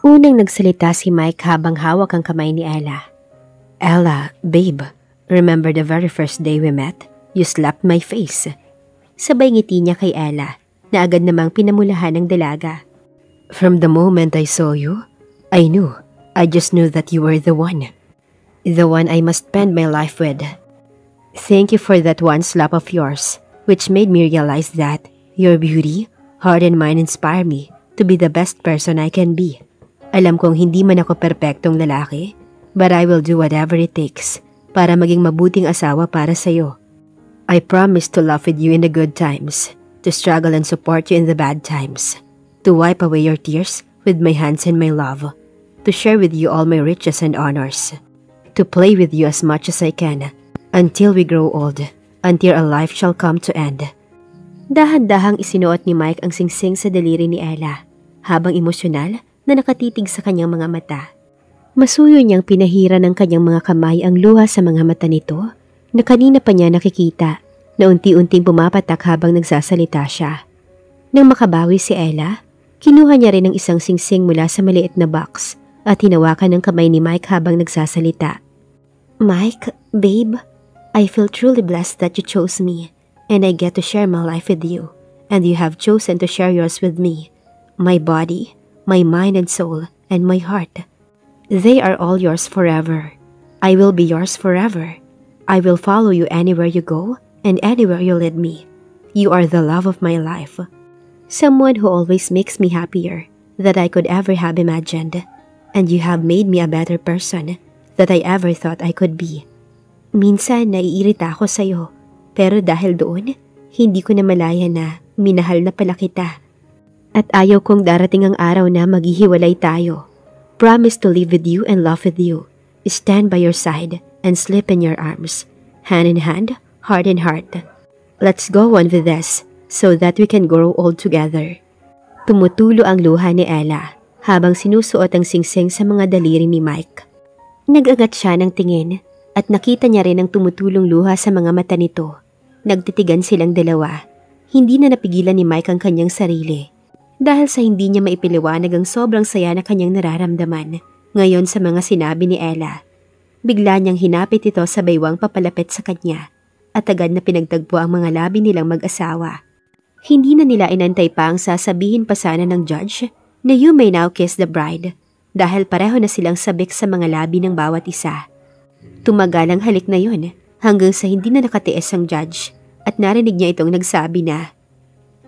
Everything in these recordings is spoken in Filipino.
Unang nagsalita si Mike habang hawak ang kamay ni Ella. "Ella, babe, remember the very first day we met? You slapped my face." Sabay ngiti niya kay Ella na agad namang pinamulahan ng dalaga. "From the moment I saw you, I just knew that you were the one. The one I must spend my life with. Thank you for that one slap of yours, which made me realize that your beauty, heart and mind inspire me to be the best person I can be. Alam kong hindi man ako perpektong lalaki, but I will do whatever it takes para maging mabuting asawa para sa'yo. I promise to laugh with you in the good times, to struggle and support you in the bad times, to wipe away your tears with my hands and my love, to share with you all my riches and honors, to play with you as much as I can, until we grow old, until our life shall come to end." Dahan-dahang isinuot ni Mike ang singsing sa daliri ni Ella, habang emosyonal na nakatitig sa kanyang mga mata. Masuyo niyang pinahira ng kanyang mga kamay ang luha sa mga mata nito na kanina pa niya nakikita na unti-unting pumapatak habang nagsasalita siya. Nang makabawi si Ella, kinuha niya rin ang isang singsing mula sa maliit na box at hinawakan ng kamay ni Mike habang nagsasalita. "Mike, babe, I feel truly blessed that you chose me and I get to share my life with you, and you have chosen to share yours with me. My body, my mind and soul, and my heart. They are all yours forever. I will be yours forever. I will follow you anywhere you go and anywhere you lead me. You are the love of my life. Someone who always makes me happier that I could ever have imagined. And you have made me a better person that I ever thought I could be. Minsan naiirita ako sa'yo, pero dahil doon, hindi ko na malaya na minahal na pala kita. At ayaw kong darating ang araw na maghihiwalay tayo. Promise to live with you and love with you. Stand by your side and sleep in your arms. Hand in hand, heart in heart. Let's go on with this so that we can grow old together." Tumutulo ang luha ni Ella habang sinusuot ang singsing sa mga daliri ni Mike. Nag-angat siya ng tingin at nakita niya rin ang tumutulong luha sa mga mata nito. Nagtitigan silang dalawa. Hindi na napigilan ni Mike ang kanyang sarili dahil sa hindi niya maipiliwanag ang sobrang saya na kanyang nararamdaman ngayon sa mga sinabi ni Ella. Bigla niyang hinapit ito sa baywang papalapit sa kanya at agad na pinagtagpo ang mga labi nilang mag-asawa. Hindi na nila inantay pa ang sasabihin pa sana ng judge na "You may now kiss the bride" dahil pareho na silang sabik sa mga labi ng bawat isa. Tumagal ang halik na yun hanggang sa hindi na nakatiis ang judge at narinig niya itong nagsabi na,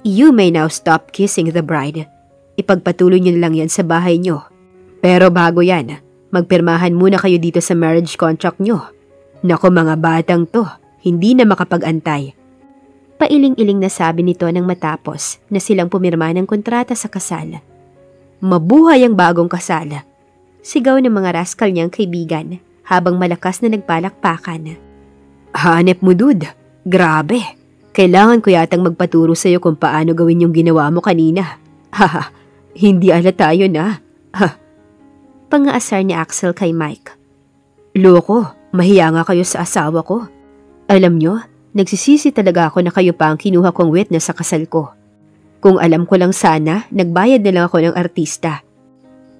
"You may now stop kissing the bride. Ipagpatuloy niyo lang yan sa bahay niyo. Pero bago yan, magpirmahan muna kayo dito sa marriage contract niyo. Nako mga batang to, hindi na makapag-antay." Pailing-iling na sabi nito nang matapos na silang pumirma ng kontrata sa kasal. "Mabuhay ang bagong kasal!" Sigaw ng mga rascal niyang kaibigan habang malakas na nagpalakpakan. "Hanep mo, dude. Grabe. Kailangan ko yatang magpaturo sa'yo kung paano gawin yung ginawa mo kanina. Haha, hindi alata yun ah. Ha." Pangaasar ni Axel kay Mike. "Loko, mahiya nga kayo sa asawa ko. Alam nyo, nagsisisi talaga ako na kayo pa ang kinuha kong witness sa kasal ko. Kung alam ko lang sana, nagbayad na lang ako ng artista."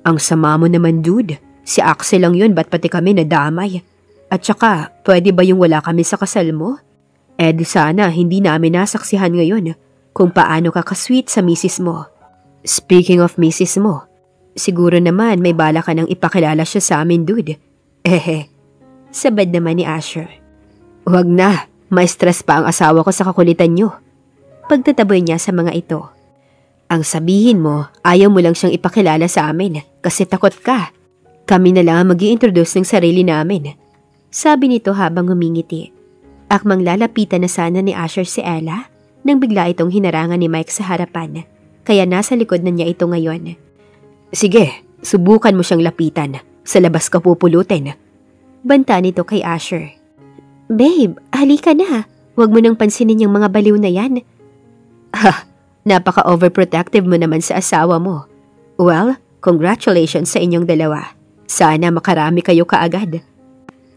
"Ang sama mo naman, dude. Si Axel lang yun, ba't pati kami nadamay? At saka, pwede ba yung wala kami sa kasal mo? Eh di sana hindi namin nasaksihan ngayon kung paano ka kasweet sa misis mo. Speaking of misis mo, siguro naman may bala ka nang ipakilala siya sa amin, dude. Ehe." Sabad naman ni Asher. "Huwag na, ma-stress pa ang asawa ko sa kakulitan nyo." Pagtataboy niya sa mga ito. "Ang sabihin mo, ayaw mo lang siyang ipakilala sa amin kasi takot ka. Kami na lang mag-i-introduce ng sarili namin." Sabi nito habang humingiti. Akmang lalapitan na sana ni Asher si Ella nang bigla itong hinarangan ni Mike sa harapan, kaya nasa likod na niya ito ngayon. "Sige, subukan mo siyang lapitan. Sa labas ka pupulutin." Banta nito kay Asher. "Babe, halika na. Huwag mo nang pansinin yung mga baliw na yan." "Ha, napaka-overprotective mo naman sa asawa mo. Well, congratulations sa inyong dalawa. Sana makarami kayo kaagad."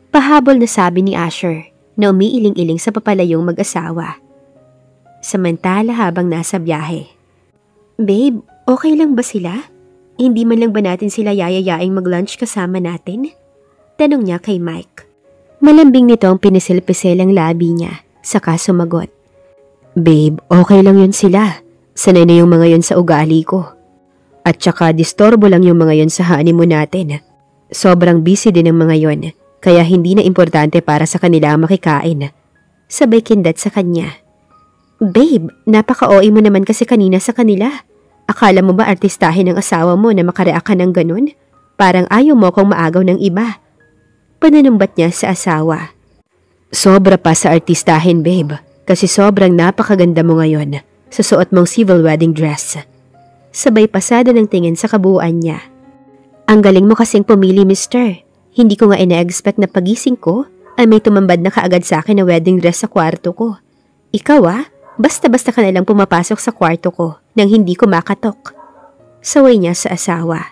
Pahabol na sabi ni Asher na umiiling-iling sa papalayong mag-asawa. Samantala habang nasa biyahe. "Babe, okay lang ba sila?" Hindi man lang ba natin sila yayayaing mag-lunch kasama natin? Tanong niya kay Mike. Malambing nito ang pinisil-pisil ang labi niya, saka sumagot. Babe, okay lang yun sila. Sanay na yung mga yun sa ugali ko. At saka disturbo lang yung mga yun sa honeymoon natin. Sobrang busy din ang mga yun, kaya hindi na importante para sa kanila ang makikain. Sabay kindat sa kanya. Babe, napaka-OA mo naman kasi kanina sa kanila. Akala mo ba artistahin ng asawa mo na makareact ka ng ganun? Parang ayaw mo kong maagaw ng iba. Pananumbat niya sa asawa. Sobra pa sa artistahin, babe. Kasi sobrang napakaganda mo ngayon sa suot mong civil wedding dress. Sabay pasada ng tingin sa kabuuan niya. Ang galing mo kasing pumili, mister. Hindi ko nga ina-expect na pagising ko ay may tumambad na kaagad sa akin na wedding dress sa kwarto ko. Ikaw basta-basta ka nalang pumapasok sa kwarto ko nang hindi ko makatok. Saway niya sa asawa.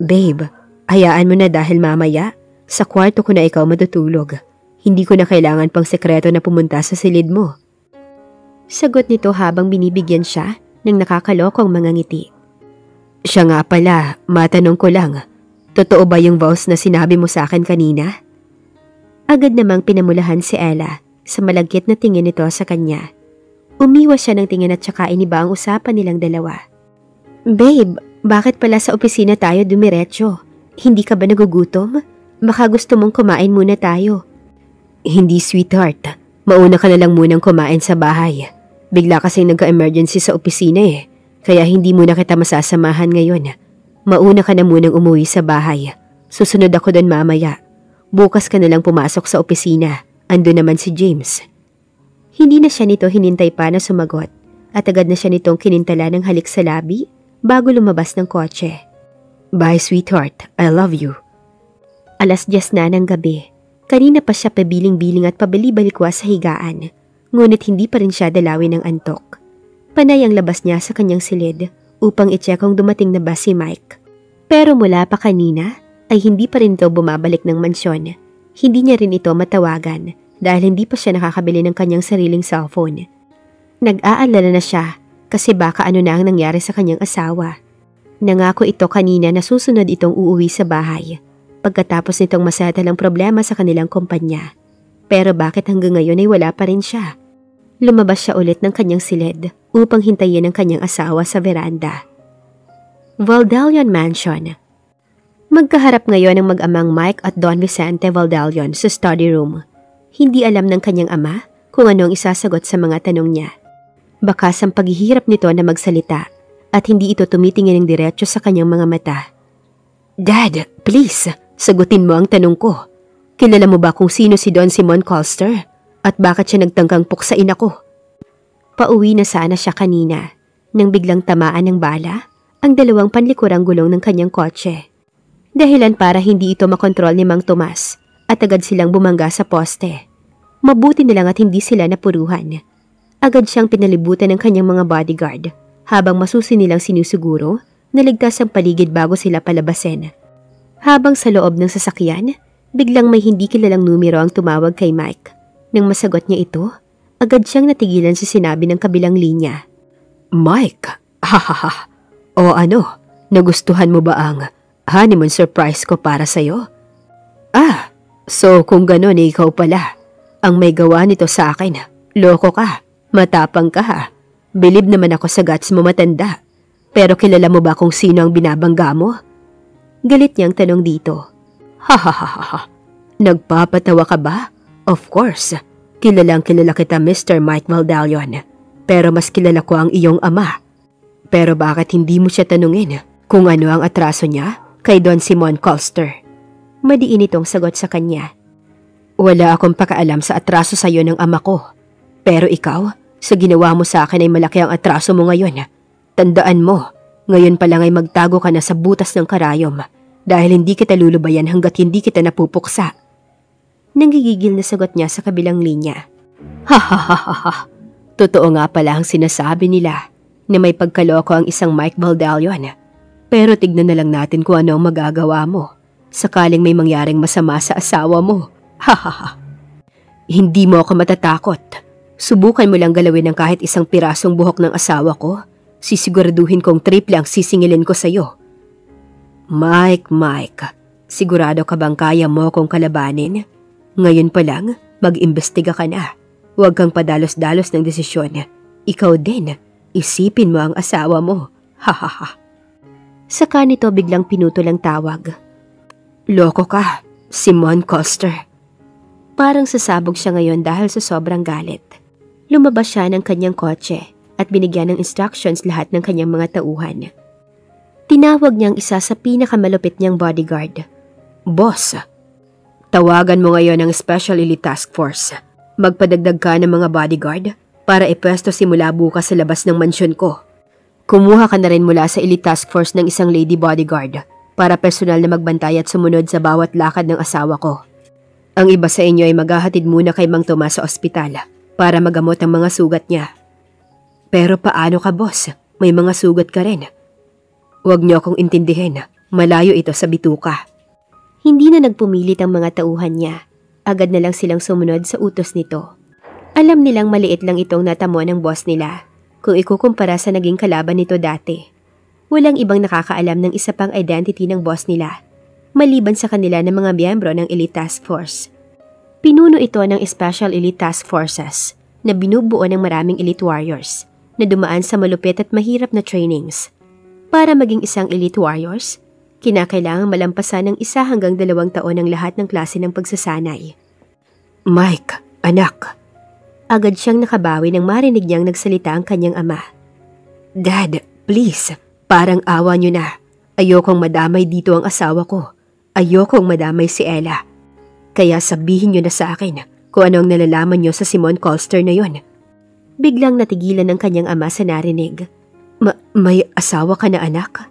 Babe, hayaan mo na dahil mamaya, sa kwarto ko na ikaw matutulog. Hindi ko na kailangan pang sekreto na pumunta sa silid mo. Sagot nito habang binibigyan siya ng nakakalokong mga ngiti. Siya nga pala, matanong ko lang, totoo ba yung vows na sinabi mo sa akin kanina? Agad namang pinamulahan si Ella sa malagkit na tingin nito sa kanya. Umiwas siya ng tingin at saka iniba ang usapan nilang dalawa. Babe, bakit pala sa opisina tayo dumiretso? Hindi ka ba nagugutom? Baka gusto mong kumain muna tayo. Hindi, sweetheart. Mauna ka na lang munang kumain sa bahay. Bigla kasing nagka-emergency sa opisina kaya hindi muna kita masasamahan ngayon. Mauna ka na munang umuwi sa bahay. Susunod ako doon mamaya. Bukas ka na lang pumasok sa opisina. Ando naman si James. Hindi na siya nito hinintay pa na sumagot at agad na siya nitong kinintala ng halik sa labi bago lumabas ng kotse. Bye, sweetheart. I love you. 10:00 na ng gabi. Kanina pa siya pabiling-biling at pabali-balikwa sa higaan, ngunit hindi pa rin siya dalawin ng antok. Panay ang labas niya sa kanyang silid upang i-check kung dumating na ba si Mike. Pero mula pa kanina ay hindi pa rin ito bumabalik ng mansyon. Hindi niya rin ito matawagan dahil hindi pa siya nakakabili ng kanyang sariling cellphone. Nag-aalala na siya kasi baka ano na ang nangyari sa kanyang asawa. Nangako ito kanina na susunod itong uuwi sa bahay pagkatapos nitong masettle ang problema sa kanilang kumpanya. Pero bakit hanggang ngayon ay wala pa rin siya? Lumabas siya ulit ng kanyang silid upang hintayin ang kanyang asawa sa veranda. Valdalion Mansion. Magkaharap ngayon ang mag-amang Mike at Don Vicente Valdalion sa study room. Hindi alam ng kanyang ama kung ano ang isasagot sa mga tanong niya. Bakas ang paghihirap nito na magsalita at hindi ito tumitingin ng diretso sa kanyang mga mata. Dad, please, sagutin mo ang tanong ko. Kilala mo ba kung sino si Don Simon Colster? At bakit siya nagtangkang puksain ako? Pauwi na sana siya kanina nang biglang tamaan ng bala ang dalawang panlikurang gulong ng kanyang kotse. Dahilan para hindi ito makontrol ni Mang Tomas at agad silang bumangga sa poste. Mabuti na lang at hindi sila napuruhan. Agad siyang pinalibutan ng kanyang mga bodyguard habang masusi nilang sinusiguro na ligtas ang paligid bago sila palabasin. Habang sa loob ng sasakyan, biglang may hindi kilalang numero ang tumawag kay Mike. Nang masagot niya ito, agad siyang natigilan sa sinabi ng kabilang linya. Mike, hahaha. O ano, nagustuhan mo ba ang honeymoon surprise ko para sa'yo? So kung gano'n ikaw pala ang may gawa nito sa akin. Loko ka, matapang ka ha. Bilib naman ako sa guts mo matanda. Pero kilala mo ba kung sino ang binabangga mo? Galit niyang tanong dito. Hahaha, nagpapatawa ka ba? Of course, kilalang kilala kita Mr. Mike Valdalion. Pero mas kilala ko ang iyong ama. Pero bakit hindi mo siya tanungin kung ano ang atraso niya kay Don Simon Colster? Madiin itong sagot sa kanya. Wala akong pakaalam sa atraso sa iyo ng ama ko. Pero ikaw, sa ginawa mo sa akin ay malaki ang atraso mo ngayon. Tandaan mo, ngayon pa lang ay magtago ka na sa butas ng karayom dahil hindi kita lulubayan hanggat hindi kita napupuksa. Nanggigigil na sagot niya sa kabilang linya. Hahaha, totoo nga pala ang sinasabi nila na may pagkaloko ang isang Mike Valdalion. Pero tignan na lang natin kung ano ang magagawa mo sakaling may mangyaring masama sa asawa mo. Hahaha. Hindi mo ako matatakot. Subukan mo lang galawin ng kahit isang pirasong buhok ng asawa ko. Sisiguraduhin kong triple ang sisingilin ko sa'yo. Mike, sigurado ka bang kaya mo kong kalabanin? Ngayon pa lang, mag-imbestiga ka na. Huwag kang padalos-dalos ng desisyon. Ikaw din, isipin mo ang asawa mo. Hahaha. Saka nito biglang pinutol ang tawag. Loko ka, Simon Coster. Parang sasabog siya ngayon dahil sa sobrang galit. Lumabas siya ng kanyang kotse at binigyan ng instructions lahat ng kanyang mga tauhan. Tinawag niyang isa sa pinakamalupit niyang bodyguard. Boss, tawagan mo ngayon ang Special Elite Task Force. Magpadagdag ka ng mga bodyguard para ipwesto simula bukas sa labas ng mansyon ko. Kumuha ka na rin mula sa Elite Task Force ng isang lady bodyguard para personal na magbantay at sumunod sa bawat lakad ng asawa ko. Ang iba sa inyo ay maghahatid muna kay Mang Tomas sa ospital para magamot ang mga sugat niya. Pero paano ka, boss? May mga sugat ka rin. Huwag niyo akong intindihin. Malayo ito sa bituka. Hindi na nagpumilit ang mga tauhan niya. Agad na lang silang sumunod sa utos nito. Alam nilang maliit lang itong natamo ng boss nila kung ikukumpara sa naging kalaban nito dati. Walang ibang nakakaalam ng isa pang identity ng boss nila, maliban sa kanila ng mga miyembro ng Elite Task Force. Pinuno ito ng Special Elite Task Forces na binubuo ng maraming elite warriors na dumaan sa malupit at mahirap na trainings. Para maging isang elite warriors, kinakailangang malampasan ng 1 hanggang 2 taon ang lahat ng klase ng pagsasanay. Mike, anak. Agad siyang nakabawi nang marinig niyang nagsalita ang kanyang ama. Dad, please, parang awa niyo na. Ayokong madamay dito ang asawa ko. Ayokong madamay si Ella. Kaya sabihin niyo na sa akin kung ano ang nalalaman niyo sa Simon Coster na yon. Biglang natigilan ng kanyang ama sa narinig. May asawa ka na anak?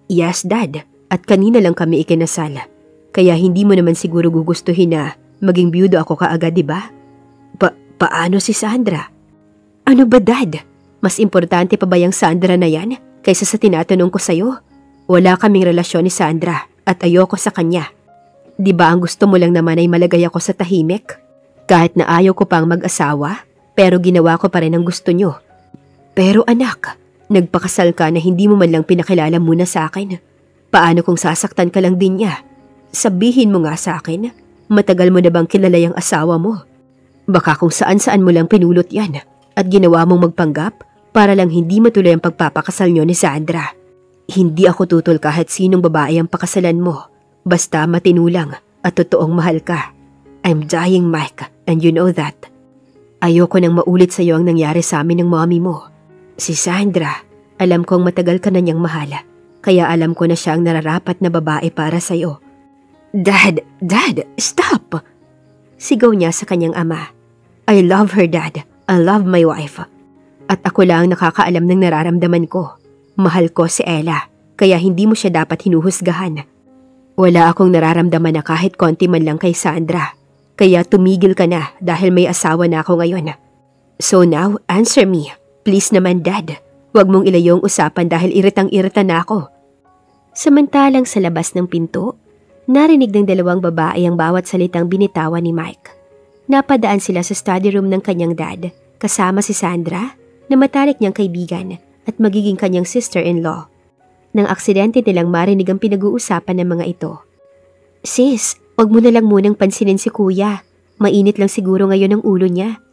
Yes, Dad. At kanina lang kami ikinasal. Kaya hindi mo naman siguro gugustuhin na maging biyudo ako kaagad, di ba? Paano si Sandra? Ano ba, Dad? Mas importante pa ba yung Sandra na yan kaysa sa tinatanong ko sa'yo? Wala kaming relasyon ni Sandra at ayoko sa kanya. Di ba ang gusto mo lang naman ay malagay ako sa tahimik? Kahit na ayaw ko pang mag-asawa, pero ginawa ko pa rin ang gusto nyo. Pero anak, nagpakasal ka na hindi mo man lang pinakilala muna sa akin. Paano kung sasaktan ka lang din niya? Sabihin mo nga sa akin, matagal mo na bang kilala yung asawa mo? Baka kung saan-saan mo lang pinulot yan at ginawa mong magpanggap para lang hindi matuloy ang pagpapakasal nyo ni Sandra. Hindi ako tutol kahit sinong babae ang pakasalan mo, basta matinulang at totoong mahal ka. I'm dying, Mike, and you know that. Ayoko nang maulit sa'yo ang nangyari sa amin ng mommy mo. Si Sandra, alam kong matagal ka na niyang mahal, kaya alam ko na siya ang nararapat na babae para sa'yo. Dad, stop! Sigaw niya sa kanyang ama. I love her, Dad. I love my wife. At ako lang nakakaalam ng nararamdaman ko. Mahal ko si Ella, kaya hindi mo siya dapat hinuhusgahan. Wala akong nararamdaman na kahit konti man lang kay Sandra. Kaya tumigil ka na dahil may asawa na ako ngayon. So now, answer me. Please naman, Dad. Huwag mong ilayong usapan dahil iritang-irita na ako. Samantalang sa labas ng pinto, narinig ng 2 babae ang bawat salitang binitawan ni Mike. Napadaan sila sa study room ng kanyang dad, kasama si Sandra, na matalik niyang kaibigan at magiging kanyang sister-in-law. Nang aksidente nilang marinig ang pinag-uusapan ng mga ito. Sis, wag mo na lang munang pansinin si kuya. Mainit lang siguro ngayon ang ulo niya.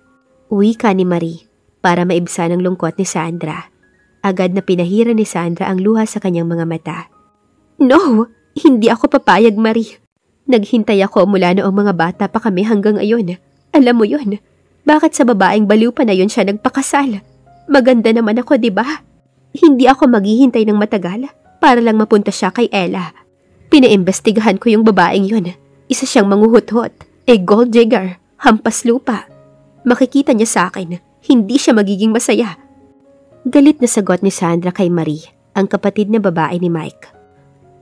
Uwi ka ni Marie para maibsan ang lungkot ni Sandra. Agad na pinahira ni Sandra ang luha sa kanyang mga mata. No! Hindi ako papayag, Marie. Naghintay ako mula noong mga bata pa kami hanggang ngayon. Alam mo yun, bakit sa babaeng baliw pa na yun siya nagpakasal? Maganda naman ako, di ba? Hindi ako maghihintay ng matagal para lang mapunta siya kay Ella. Pinaimbestigahan ko yung babaeng yun. Isa siyang manguhut-hut, gold digger, hampas lupa. Makikita niya sa akin, hindi siya magiging masaya. Galit na sagot ni Sandra kay Marie, ang kapatid na babae ni Mike.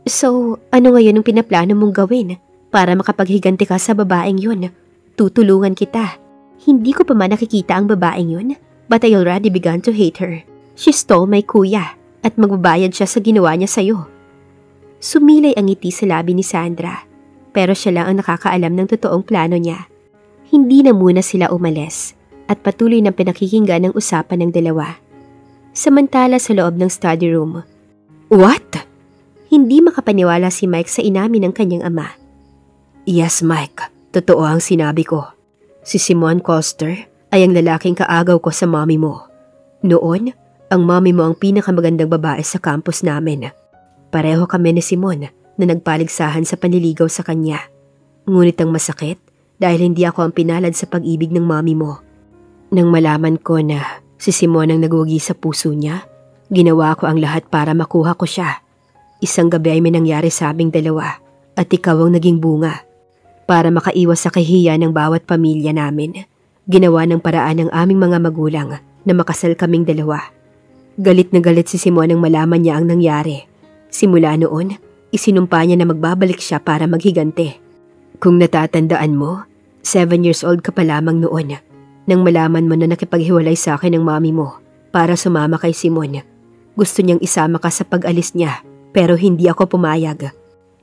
So, ano ngayon ang pinaplano mong gawin para makapaghiganti ka sa babaeng yun? Tutulungan kita. Hindi ko pa man nakikita ang babaeng yun, but I already began to hate her. She stole my kuya at magbabayad siya sa ginawa niya sa'yo. Sumilay ang ngiti sa labi ni Sandra, pero siya lang ang nakakaalam ng totoong plano niya. Hindi na muna sila umalis at patuloy ng pinakikinggan ng usapan ng dalawa. Samantala sa loob ng study room. What? Hindi makapaniwala si Mike sa inamin ng kanyang ama. Yes, Mike. Totoo ang sinabi ko. Si Simon Coster ay ang lalaking kaagaw ko sa mommy mo. Noon, ang mommy mo ang pinakamagandang babae sa campus namin. Pareho kami ni Simon na nagpaligsahan sa panliligaw sa kanya. Ngunit ang masakit dahil hindi ako ang pinalad sa pag-ibig ng mommy mo. Nang malaman ko na si Simon ang nagugi sa puso niya, ginawa ko ang lahat para makuha ko siya. Isang gabi ay may nangyari sa aming dalawa at ikaw ang naging bunga. Para makaiwas sa kahihiyan ng bawat pamilya namin, ginawa ng paraan ng aming mga magulang na makasal kaming dalawa. Galit na galit si Simon nang malaman niya ang nangyari. Simula noon, isinumpa niya na magbabalik siya para maghigante. Kung natatandaan mo, 7 years old ka pa lamang noon nang malaman mo na nakipaghiwalay sa akin ng mami mo para sumama kay Simon. Gusto niyang isama ka sa pag-alis niya pero hindi ako pumayag.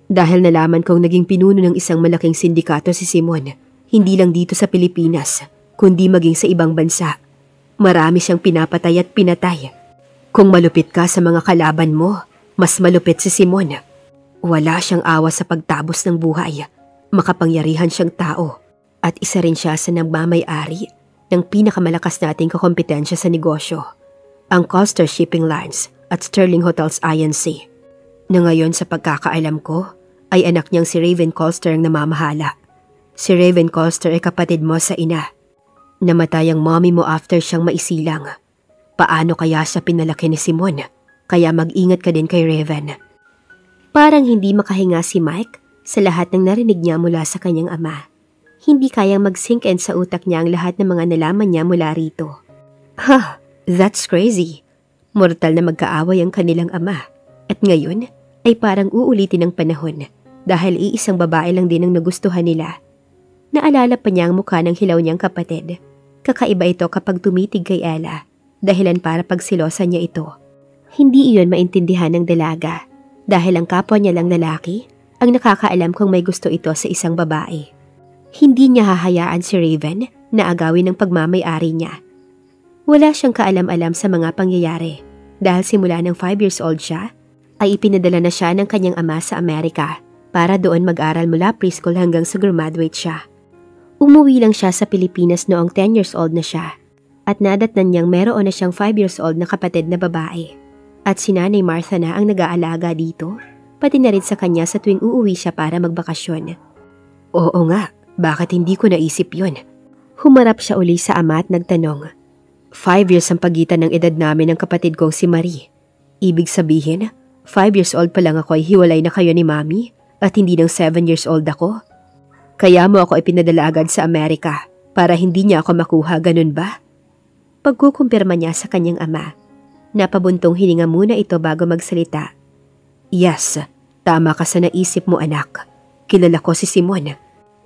Dahil nalaman kong naging pinuno ng isang malaking sindikato si Simon, hindi lang dito sa Pilipinas, kundi maging sa ibang bansa. Marami siyang pinapatay at pinatay. Kung malupit ka sa mga kalaban mo, mas malupit si Simon. Wala siyang awa sa pagtabos ng buhay. Makapangyarihan siyang tao at isa rin siya sa nagmamay-ari ng pinakamalakas nating kakompetensya sa negosyo, ang Coster Shipping Lines at Sterling Hotels Inc. Na ngayon sa pagkakaalam ko ay anak niyang si Raven Coster ang namamahala. Si Raven Coster ay kapatid mo sa ina. Namatay ang mommy mo after siyang maisilang. Paano kaya siya pinalaki ni Simon? Kaya mag-ingat ka din kay Raven. Parang hindi makahinga si Mike sa lahat ng narinig niya mula sa kanyang ama. Hindi kayang mag-sink in sa utak niya ang lahat ng mga nalaman niya mula rito. That's crazy. Mortal na magkaaway ang kanilang ama. At ngayon ay parang uulitin ng panahon dahil iisang babae lang din ang nagustuhan nila. Naalala pa niya ang mukha ng hilaw niyang kapatid. Kakaiba ito kapag tumitig kay Ella, dahilan para pagsilosa niya ito. Hindi iyon maintindihan ng dalaga dahil ang kapwa niya lang lalaki ang nakakaalam kung may gusto ito sa isang babae. Hindi niya hahayaan si Raven na agawin ng pagmamay-ari niya. Wala siyang kaalam-alam sa mga pangyayari dahil simula ng 5 years old siya, ay ipinadala na siya ng kanyang ama sa Amerika para doon mag-aral mula preschool hanggang sa graduate siya. Umuwi lang siya sa Pilipinas noong 10 years old na siya at nadatnan niyang meron na siyang 5 years old na kapatid na babae. At si Nanay Martha na ang nag-aalaga dito, pati na rin sa kanya sa tuwing uuwi siya para magbakasyon. Oo nga, bakit hindi ko naisip yun? Humarap siya uli sa ama at nagtanong. 5 years ang pagitan ng edad namin ng kapatid kong si Marie. Ibig sabihin, 5 years old pa lang ako ay hiwalay na kayo ni Mami at hindi ng 7 years old ako. Kaya mo ako ipinadala agad sa Amerika para hindi niya ako makuha, ganun ba? Pagkukumpirma niya sa kanyang ama, napabuntong hininga muna ito bago magsalita. Yes, tama ka sa naisip mo anak. Kilala ko si Simon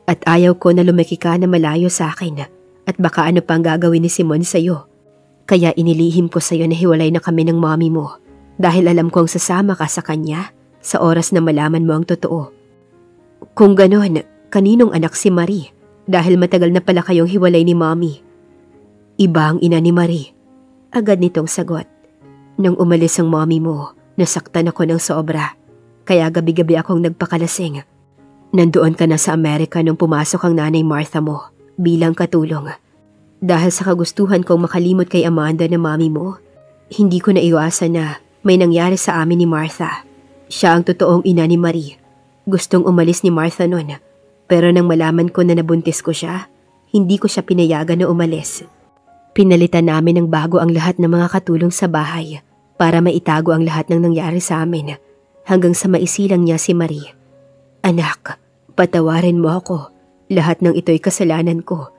at ayaw ko na lumaki ka na malayo sa akin at baka ano pang gagawin ni Simon sa'yo. Kaya inilihim ko sa'yo na hiwalay na kami ng mommy mo. Dahil alam kong sasama ka sa kanya sa oras na malaman mo ang totoo. Kung ganon, kaninong anak si Marie? Dahil matagal na pala kayong hiwalay ni Mommy. Iba ang ina ni Marie. Agad nitong sagot. Nang umalis ang mommy mo, nasaktan ako ng sobra. Kaya gabi-gabi akong nagpakalasing. Nandoon ka na sa Amerika nung pumasok ang Nanay Martha mo bilang katulong. Dahil sa kagustuhan kong makalimot kay Amanda na mommy mo, hindi ko naiwasan na may nangyari sa amin ni Martha. Siya ang totoong ina ni Marie. Gustong umalis ni Martha noon. Pero nang malaman ko na nabuntis ko siya, hindi ko siya pinayagan na umalis. Pinalitan namin ng bago ang lahat ng mga katulong sa bahay para maitago ang lahat ng nangyari sa amin hanggang sa maisilang niya si Marie. Anak, patawarin mo ako. Lahat ng ito'y kasalanan ko.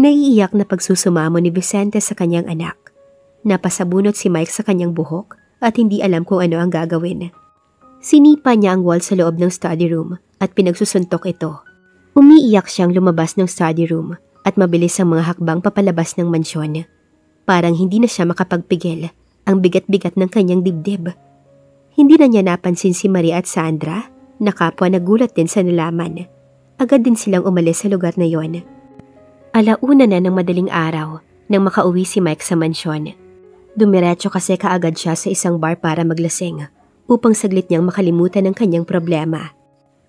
Naiiyak na pagsusumamo ni Vicente sa kanyang anak. Napasabunot si Mike sa kanyang buhok at hindi alam kung ano ang gagawin. Sinipa niya ang wall sa loob ng study room at pinagsusuntok ito. Umiiyak siyang lumabas ng study room at mabilis ang mga hakbang papalabas ng mansyon. Parang hindi na siya makapagpigil, ang bigat-bigat ng kanyang dibdib. Hindi na niya napansin si Maria at Sandra na kapwa nagulat din sa nalaman. Agad din silang umalis sa lugar na yon. Alauna na ng madaling araw nang makauwi si Mike sa mansyon. Dumiretso kasi kaagad siya sa isang bar para maglasing. upang saglit niyang makalimutan ang kanyang problema.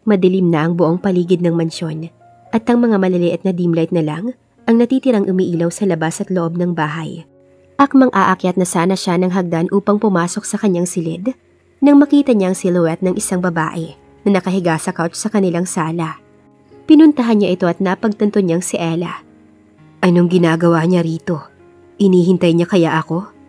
Madilim na ang buong paligid ng mansyon at ang mga maliliit na dim light na lang ang natitirang umiilaw sa labas at loob ng bahay. Akmang aakyat na sana siya ng hagdan upang pumasok sa kanyang silid nang makita niya ang silhouette ng isang babae na nakahiga sa couch sa kanilang sala. Pinuntahan niya ito at napagtanto niyang si Ella. Anong ginagawa niya rito? Inihintay niya kaya ako?